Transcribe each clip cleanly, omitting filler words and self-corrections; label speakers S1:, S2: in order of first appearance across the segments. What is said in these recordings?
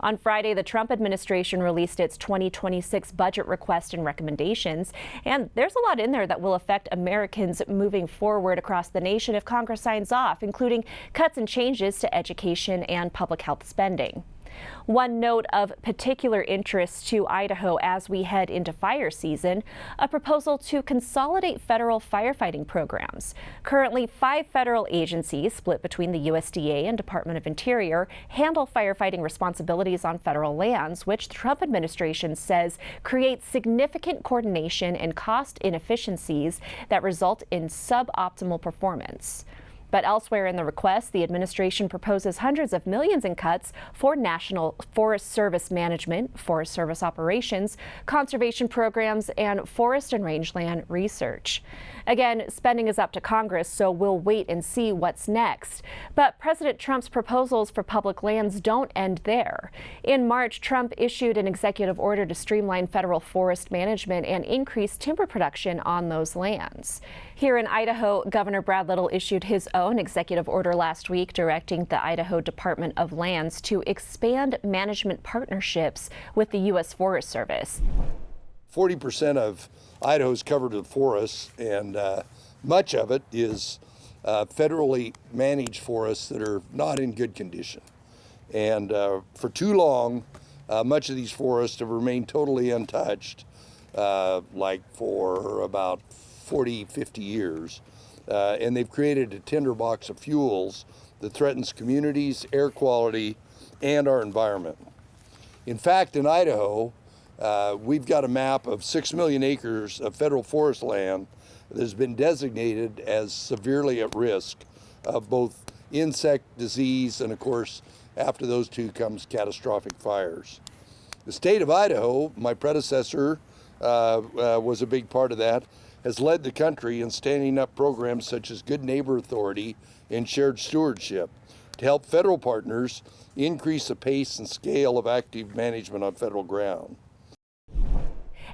S1: On Friday, the Trump administration released its 2026 budget request and recommendations, and there's a lot in there that will affect Americans moving forward across the nation if Congress signs off, including cuts and changes to education and public health spending. One note of particular interest to Idaho as we head into fire season, a proposal to consolidate federal firefighting programs. Currently, 5 federal agencies, split between the USDA and Department of Interior, handle firefighting responsibilities on federal lands, which the Trump administration says creates significant coordination and cost inefficiencies that result in suboptimal performance. But elsewhere in the request, the administration proposes hundreds of millions in cuts for National Forest Service management, Forest Service operations, conservation programs, and forest and rangeland research. Again, spending is up to Congress, so we'll wait and see what's next. But President Trump's proposals for public lands don't end there. In March, Trump issued an executive order to streamline federal forest management and increase timber production on those lands. Here in Idaho, Governor Brad Little issued his own executive order last week directing the Idaho Department of Lands to expand management partnerships with the U.S. Forest Service.
S2: 40% of Idaho is covered with forests, and much of it is federally managed forests that are not in good condition. And for too long, much of these forests have remained totally untouched, like for about 40, 50 years. And they've created a tinderbox of fuels that threatens communities, air quality, and our environment. In fact, in Idaho, we've got a map of 6 million acres of federal forest land that has been designated as severely at risk of both insect disease and, of course, after those two comes catastrophic fires. The state of Idaho, my predecessor was a big part of that, has led the country in standing up programs such as Good Neighbor Authority and Shared Stewardship to help federal partners increase the pace and scale of active management on federal ground.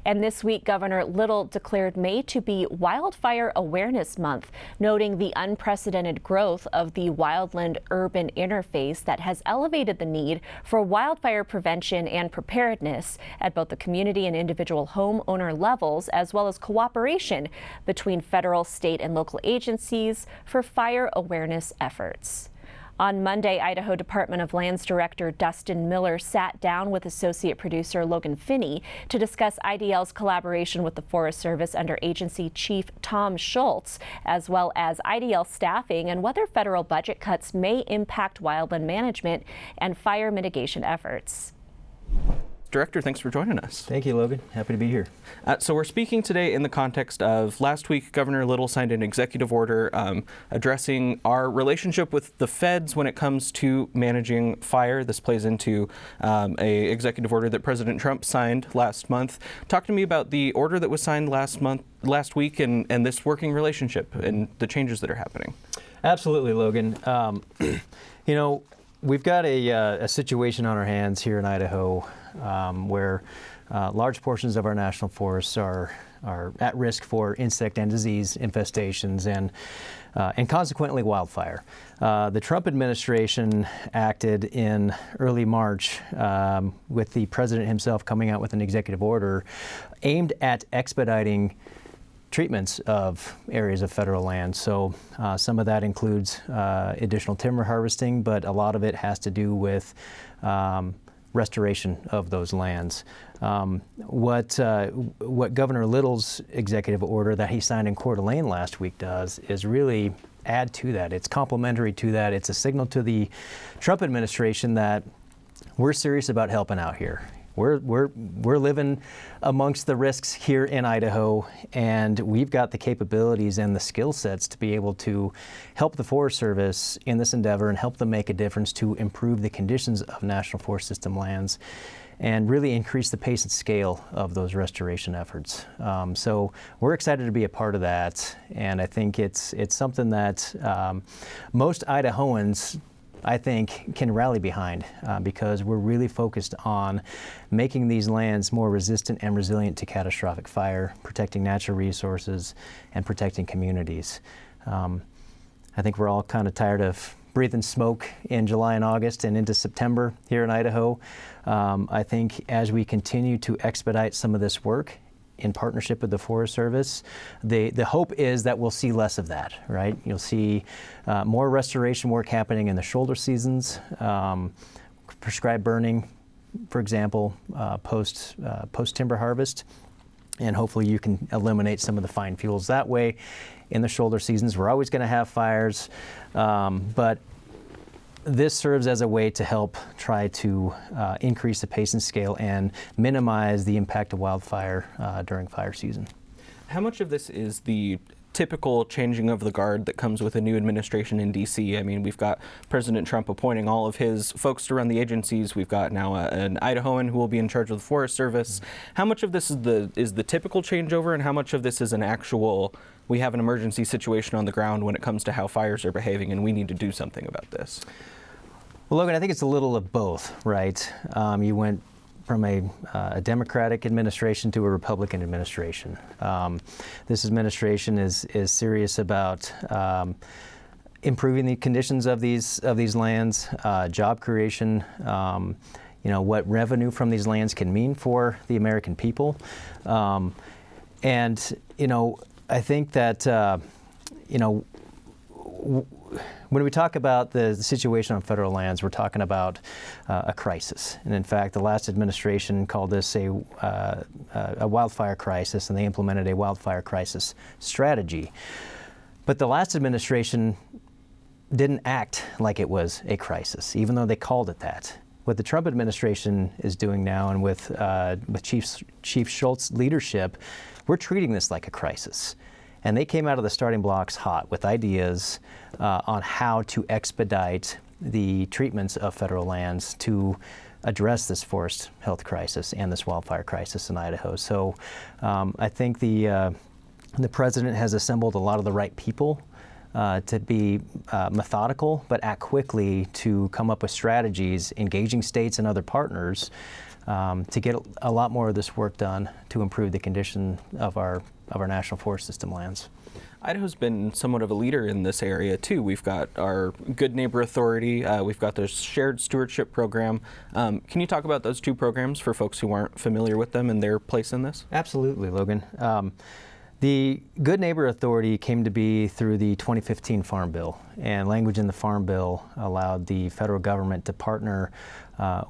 S1: And this week, Governor Little declared May to be Wildfire Awareness Month, noting the unprecedented growth of the wildland-urban interface that has elevated the need for wildfire prevention and preparedness at both the community and individual homeowner levels, as well as cooperation between federal, state, and local agencies for fire awareness efforts. On Monday, Idaho Department of Lands Director Dustin Miller sat down with associate producer Logan Finney to discuss IDL's collaboration with the Forest Service under Agency Chief Tom Schultz, as well as IDL staffing and whether federal budget cuts may impact wildland management and fire mitigation efforts.
S3: Director, thanks for joining us.
S4: Thank you, Logan. Happy to be here.
S3: So we're speaking today in the context of last week, Governor Little signed an executive order addressing our relationship with the feds when it comes to managing fire. This plays into a executive order that President Trump signed last month. Talk to me about the order that was signed last week, and this working relationship and the changes that are happening.
S4: Absolutely, Logan. You know, we've got a situation on our hands here in Idaho where large portions of our national forests are at risk for insect and disease infestations and consequently wildfire. The Trump administration acted in early March with the president himself coming out with an executive order aimed at expediting treatments of areas of federal land. So some of that includes additional timber harvesting, but a lot of it has to do with restoration of those lands. What Governor Little's executive order that he signed in Coeur d'Alene last week does is really add to that. It's complementary to that. It's a signal to the Trump administration that we're serious about helping out here. We're living amongst the risks here in Idaho, and we've got the capabilities and the skill sets to be able to help the Forest Service in this endeavor and help them make a difference to improve the conditions of National Forest System lands and really increase the pace and scale of those restoration efforts. So we're excited to be a part of that, and I think it's something that most Idahoans, I think, can rally behind because we're really focused on making these lands more resistant and resilient to catastrophic fire, protecting natural resources, and protecting communities. I think we're all kind of tired of breathing smoke in July and August and into September here in Idaho. I think as we continue to expedite some of this work in partnership with the Forest Service, the hope is that we'll see less of that, right? You'll see more restoration work happening in the shoulder seasons, prescribed burning, for example, post timber harvest, and hopefully you can eliminate some of the fine fuels that way. In the shoulder seasons, we're always going to have fires, but this serves as a way to help try to increase the pace and scale and minimize the impact of wildfire during fire season.
S3: How much of this is the typical changing of the guard that comes with a new administration in D.C.? I mean, we've got President Trump appointing all of his folks to run the agencies. We've got now an Idahoan who will be in charge of the Forest Service. How much of this is the typical changeover, and how much of this is an actual, we have an emergency situation on the ground when it comes to how fires are behaving and we need to do something about this?
S4: Well, Logan, I think it's a little of both, right? You went from a Democratic administration to a Republican administration. This administration is serious about improving the conditions of these lands, job creation, what revenue from these lands can mean for the American people. And I think that, when we talk about the situation on federal lands, we're talking about a crisis. And in fact, the last administration called this a wildfire crisis, and they implemented a wildfire crisis strategy. But the last administration didn't act like it was a crisis, even though they called it that. What the Trump administration is doing now, and with Chief Schultz's leadership, we're treating this like a crisis. And they came out of the starting blocks hot with ideas on how to expedite the treatments of federal lands to address this forest health crisis and this wildfire crisis in Idaho. So I think the president has assembled a lot of the right people to be methodical, but act quickly to come up with strategies, engaging states and other partners to get a lot more of this work done to improve the condition of our National Forest System lands.
S3: Idaho's been somewhat of a leader in this area too. We've got our Good Neighbor Authority, we've got the Shared Stewardship Program. Can you talk about those two programs for folks who aren't familiar with them and their place in this?
S4: Absolutely, Logan. The Good Neighbor Authority came to be through the 2015 Farm Bill, and language in the Farm Bill allowed the federal government to partner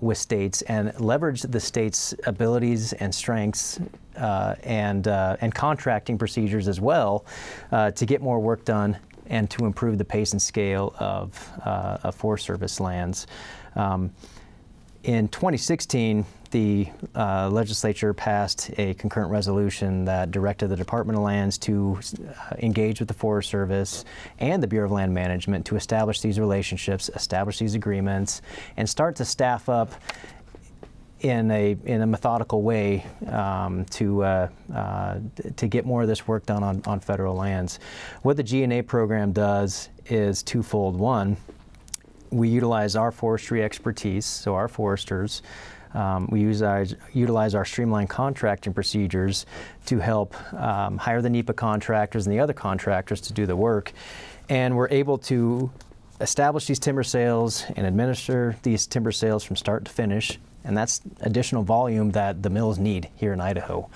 S4: with states and leverage the states' abilities and strengths and contracting procedures as well to get more work done and to improve the pace and scale of Forest Service lands. In 2016, the legislature passed a concurrent resolution that directed the Department of Lands to engage with the Forest Service and the Bureau of Land Management to establish these relationships, establish these agreements, and start to staff up in a methodical way to get more of this work done on federal lands. What the G&A program does is twofold. One, we utilize our forestry expertise, so our foresters. We utilize our streamlined contracting procedures to help hire the NEPA contractors and the other contractors to do the work. And we're able to establish these timber sales and administer these timber sales from start to finish. And that's additional volume that the mills need here in Idaho.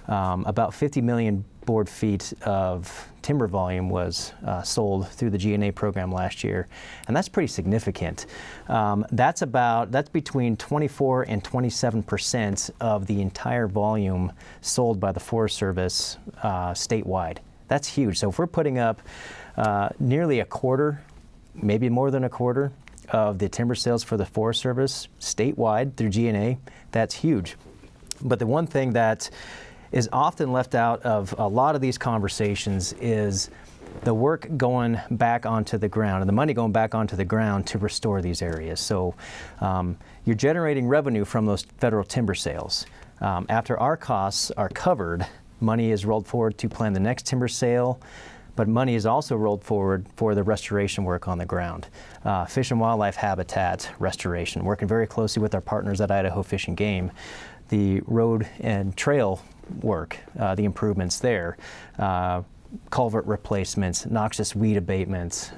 S4: About 50 million board feet of timber volume was sold through the G&A program last year, and that's pretty significant. That's between 24 and 27% of the entire volume sold by the Forest Service statewide. That's huge. So if we're putting up nearly a quarter, maybe more than a quarter, of the timber sales for the Forest Service statewide through G&A, that's huge. But the one thing that is often left out of a lot of these conversations is the work going back onto the ground and the money going back onto the ground to restore these areas. So you're generating revenue from those federal timber sales. After our costs are covered, money is rolled forward to plan the next timber sale, but money is also rolled forward for the restoration work on the ground. Fish and wildlife habitat restoration, working very closely with our partners at Idaho Fish and Game. The road and trail work, the improvements there. culvert replacements, noxious weed abatements,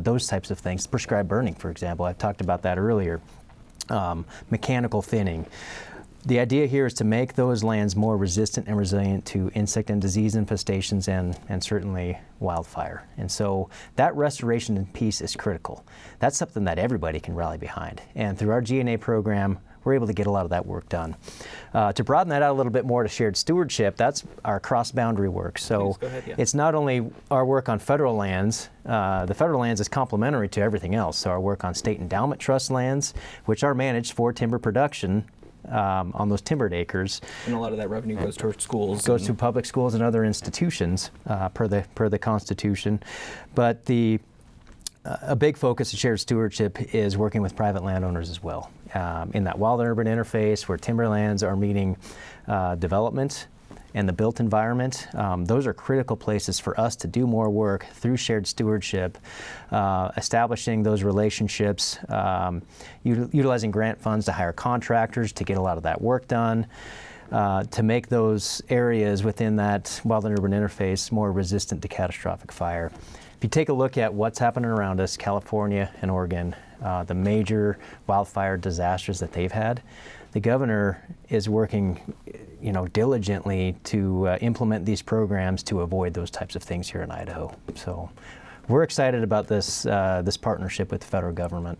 S4: those types of things. Prescribed burning, for example, I talked about that earlier. Mechanical thinning. The idea here is to make those lands more resistant and resilient to insect and disease infestations and certainly wildfire. And so that restoration piece is critical. That's something that everybody can rally behind. And through our G&A program, we're able to get a lot of that work done. To broaden that out a little bit more to shared stewardship, that's our cross-boundary work. So
S3: Please, go ahead, yeah.
S4: It's not only our work on federal lands, the federal lands is complementary to everything else. So our work on state endowment trust lands, which are managed for timber production, on those timbered acres.
S3: And a lot of that revenue goes towards schools.
S4: Goes to public schools and other institutions per the Constitution. But a big focus of shared stewardship is working with private landowners as well. In that wild and urban interface where timberlands are meeting development and the built environment, those are critical places for us to do more work through shared stewardship, establishing those relationships, utilizing grant funds to hire contractors to get a lot of that work done, to make those areas within that wild and urban interface more resistant to catastrophic fire. If you take a look at what's happening around us, California and Oregon, the major wildfire disasters that they've had, the governor is working, diligently to implement these programs to avoid those types of things here in Idaho. So we're excited about this partnership with the federal government.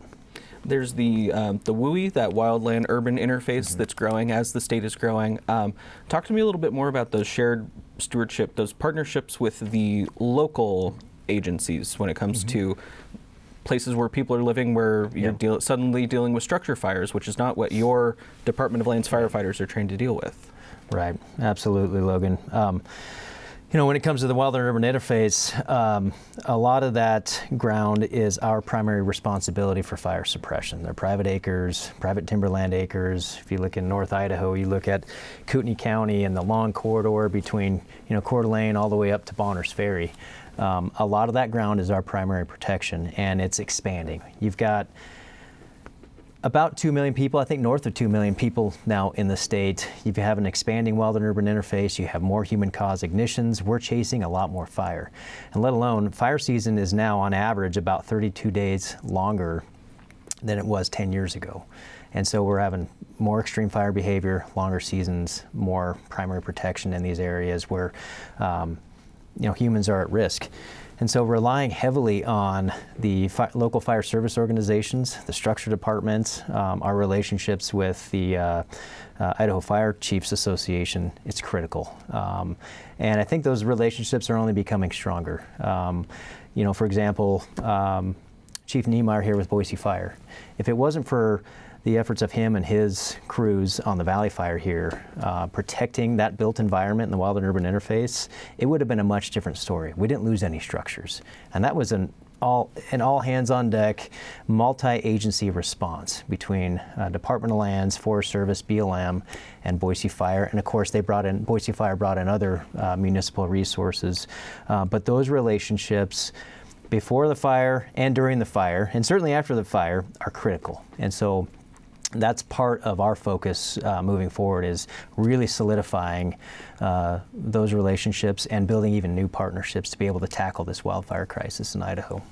S3: There's the WUI, that wildland urban interface that's growing as the state is growing. Talk to me a little bit more about those shared stewardship, those partnerships with the local agencies when it comes to places where people are living, where you're suddenly dealing with structure fires, which is not what your Department of Lands firefighters are trained to deal with.
S4: Right, absolutely, Logan. When it comes to the wild and urban interface, a lot of that ground is our primary responsibility for fire suppression. They're private acres, private timberland acres. If you look in North Idaho, you look at Kootenai County and the long corridor between, Coeur d'Alene all the way up to Bonners Ferry. A lot of that ground is our primary protection, and it's expanding. You've got about 2 million people, I think north of 2 million people now in the state. You have an expanding wild and urban interface. You have more human-caused ignitions. We're chasing a lot more fire. And let alone, fire season is now on average about 32 days longer than it was 10 years ago. And so we're having more extreme fire behavior, longer seasons, more primary protection in these areas where humans are at risk. And so relying heavily on the local fire service organizations, the structure departments, our relationships with the Idaho Fire Chiefs Association, it's critical. And I think those relationships are only becoming stronger. For example, Chief Niemeyer here with Boise Fire. If it wasn't for the efforts of him and his crews on the Valley Fire here, protecting that built environment in the wild and urban interface, it would have been a much different story. We didn't lose any structures. And that was an all hands on deck, multi-agency response between Department of Lands, Forest Service, BLM, and Boise Fire. And of course, Boise Fire brought in other municipal resources. But those relationships before the fire and during the fire, and certainly after the fire, are critical. And so that's part of our focus moving forward, is really solidifying those relationships and building even new partnerships to be able to tackle this wildfire crisis in Idaho.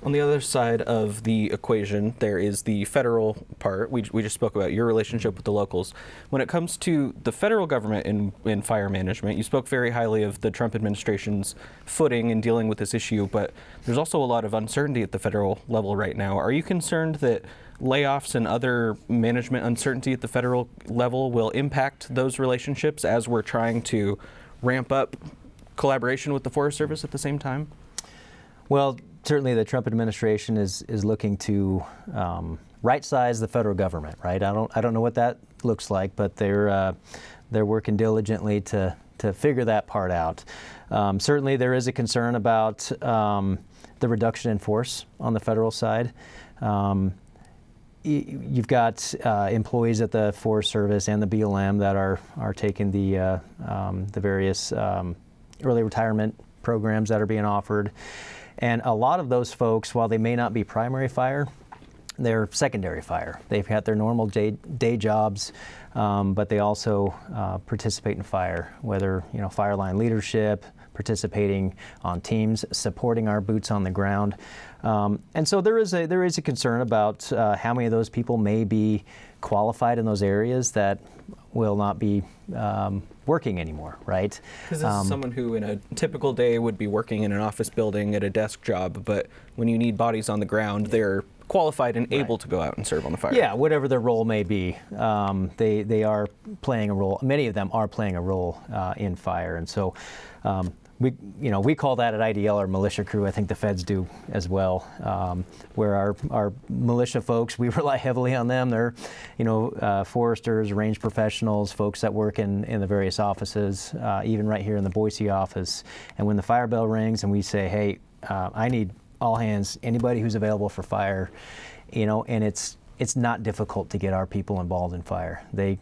S3: On the other side of the equation, there is the federal part. We just spoke about your relationship with the locals. When it comes to the federal government in fire management, you spoke very highly of the Trump administration's footing in dealing with this issue, but there's also a lot of uncertainty at the federal level right now. Are you concerned that layoffs and other management uncertainty at the federal level will impact those relationships as we're trying to ramp up collaboration with the Forest Service at the same time?
S4: Well, certainly the Trump administration is looking to right-size the federal government, right? I don't know what that looks like, but they're working diligently to figure that part out. Certainly there is a concern about the reduction in force on the federal side. You've got employees at the Forest Service and the BLM that are taking the various early retirement programs that are being offered. And a lot of those folks, while they may not be primary fire, they're secondary fire. They've got their normal day jobs, but they also participate in fire, whether fire line leadership, participating on teams, supporting our boots on the ground. And so there is a concern about how many of those people may be qualified in those areas that will not be working anymore, right?
S3: Because this is someone who in a typical day would be working in an office building at a desk job, but when you need bodies on the ground, they're qualified and able to go out and serve on the fire.
S4: Yeah, whatever their role may be, they are playing a role. Many of them are playing a role in fire, and so we call that at IDL our militia crew. I think the feds do as well. Where our militia folks, we rely heavily on them. They're, foresters, range professionals, folks that work in the various offices, even right here in the Boise office. And when the fire bell rings and we say, hey, I need all hands, anybody who's available for fire, and it's not difficult to get our people involved in fire. They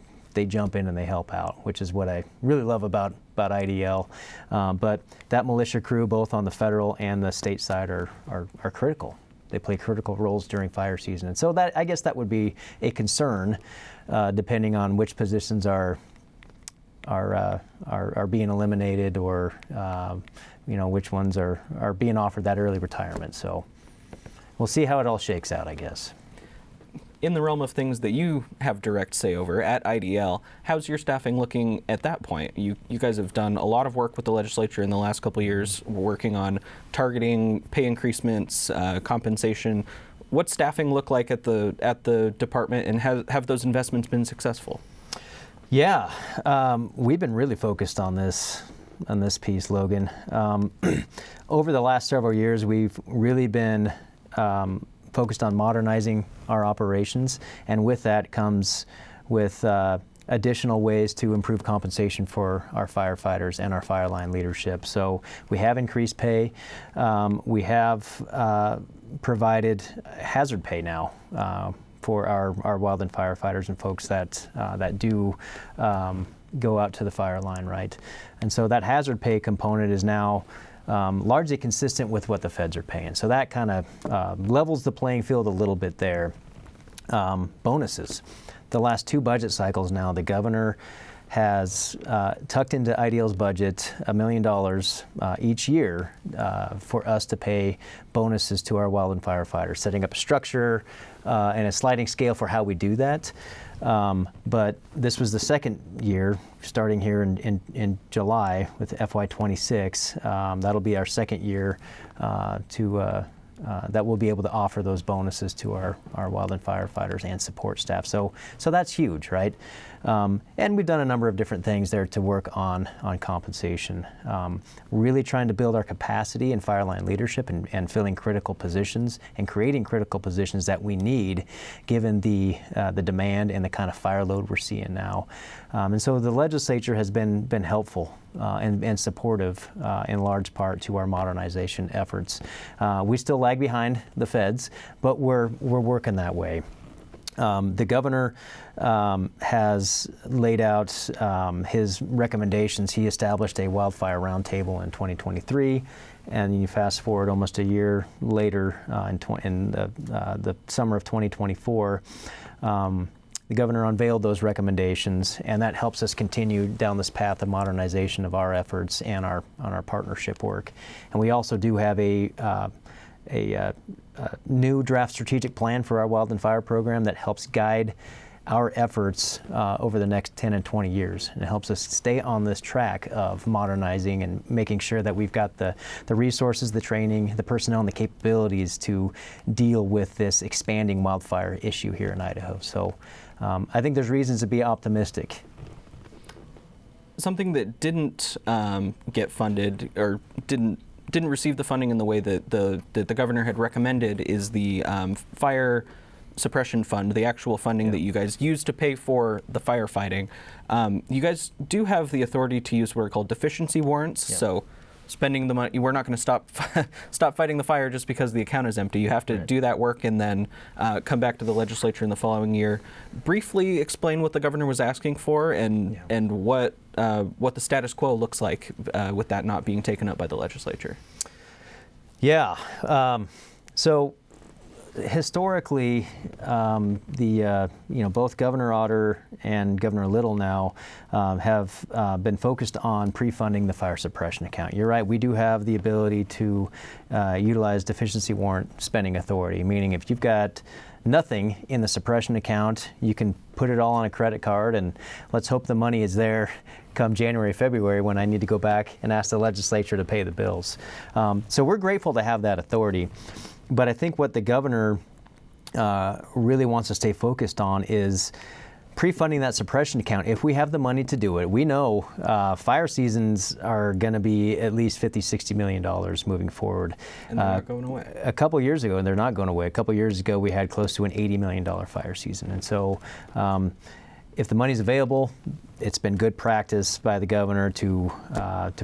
S4: jump in and they help out, which is what I really love about IDL. But that militia crew, both on the federal and the state side, are critical. They play critical roles during fire season, and so I guess that would be a concern, depending on which positions are being eliminated, or which ones are being offered that early retirement. So we'll see how it all shakes out, I guess.
S3: In the realm of things that you have direct say over at IDL, how's your staffing looking at that point? You guys have done a lot of work with the legislature in the last couple of years, working on targeting pay increasements, compensation. What's staffing look like at the department, and have those investments been successful?
S4: Yeah, we've been really focused on this piece, Logan. Over the last several years, we've really been focused on modernizing our operations, and with that comes with additional ways to improve compensation for our firefighters and our fire line leadership. So we have increased pay. We have provided hazard pay now for our wildland firefighters and folks that do go out to the fire line, right? And so that hazard pay component is now largely consistent with what the feds are paying. So that kind of levels the playing field a little bit there. Bonuses. The last two budget cycles now, the governor has tucked into IDL's budget $1 million each year for us to pay bonuses to our wildland firefighters, setting up a structure and a sliding scale for how we do that. But this was the second year, starting here in July with FY26. That'll be our second year that we'll be able to offer those bonuses to our wildland firefighters and support staff. So that's huge, right? And we've done a number of different things there to work on compensation. Really trying to build our capacity in fire line leadership and filling critical positions and creating critical positions that we need, given the demand and the kind of fire load we're seeing now. And so the legislature has been helpful and supportive in large part to our modernization efforts. We still lag behind the feds, but we're working that way. The governor has laid out his recommendations. He established a wildfire roundtable in 2023, and you fast forward almost a year later in the summer of 2024. The governor unveiled those recommendations, and that helps us continue down this path of modernization of our efforts and our partnership work. And we also do have a new draft strategic plan for our wildland fire program that helps guide our efforts over the next 10 and 20 years. And it helps us stay on this track of modernizing and making sure that we've got the resources, the training, the personnel, and the capabilities to deal with this expanding wildfire issue here in Idaho. So I think there's reasons to be optimistic.
S3: Something that didn't get funded or didn't receive the funding in the way that the governor had recommended is the fire suppression fund, the actual funding that you guys use to pay for the firefighting. You guys do have the authority to use what are called deficiency warrants. Yeah. So spending the money, we're not going to stop fighting the fire just because the account is empty. You have to do that work and then come back to the legislature in the following year. Briefly explain what the governor was asking for and what the status quo looks like with that not being taken up by the legislature.
S4: Yeah. So historically, both Governor Otter and Governor Little now have been focused on pre-funding the fire suppression account. You're right, we do have the ability to utilize deficiency warrant spending authority, meaning if you've got nothing in the suppression account, you can put it all on a credit card, and let's hope the money is there come January, February, when I need to go back and ask the legislature to pay the bills. So we're grateful to have that authority. But I think what the governor really wants to stay focused on is pre-funding that suppression account. If we have the money to do it, we know fire seasons are going to be at least $50–60 million moving forward.
S3: And they're not going away.
S4: A couple years ago, and they're not going away. A couple years ago, we had close to an $80 million fire season. And so if the money's available, it's been good practice by the governor to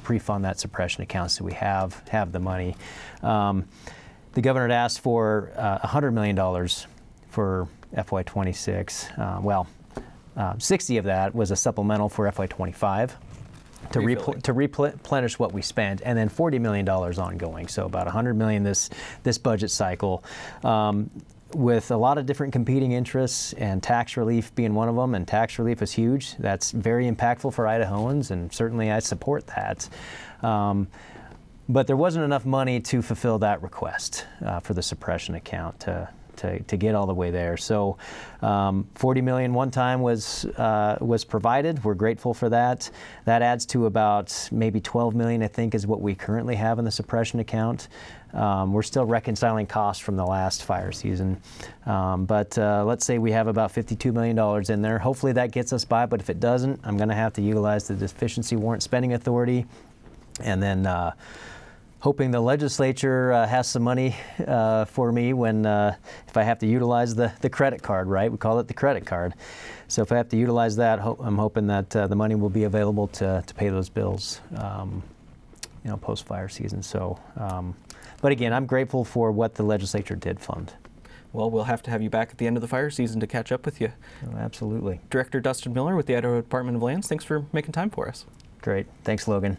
S4: pre-fund that suppression account so we have the money. The governor had asked for $100 million for FY26. 60 of that was a supplemental for FY25 to replenish what we spent, and then $40 million ongoing. So about $100 million this budget cycle, with a lot of different competing interests, and tax relief being one of them. And tax relief is huge. That's very impactful for Idahoans, and certainly I support that. But there wasn't enough money to fulfill that request for the suppression account to get all the way there. So $40 million one time was provided. We're grateful for that. That adds to about maybe $12 million, I think, is what we currently have in the suppression account. We're still reconciling costs from the last fire season. But let's say we have about $52 million in there. Hopefully that gets us by, but if it doesn't, I'm going to have to utilize the deficiency warrant spending authority, and then hoping the legislature has some money for me when if I have to utilize the credit card, right? We call it the credit card. So if I have to utilize that, I'm hoping that the money will be available to pay those bills, post-fire season. So, but again, I'm grateful for what the legislature did fund.
S3: Well, we'll have to have you back at the end of the fire season to catch up with you.
S4: Oh, absolutely.
S3: Director Dustin Miller with the Idaho Department of Lands, thanks for making time for us.
S4: Great. Thanks, Logan.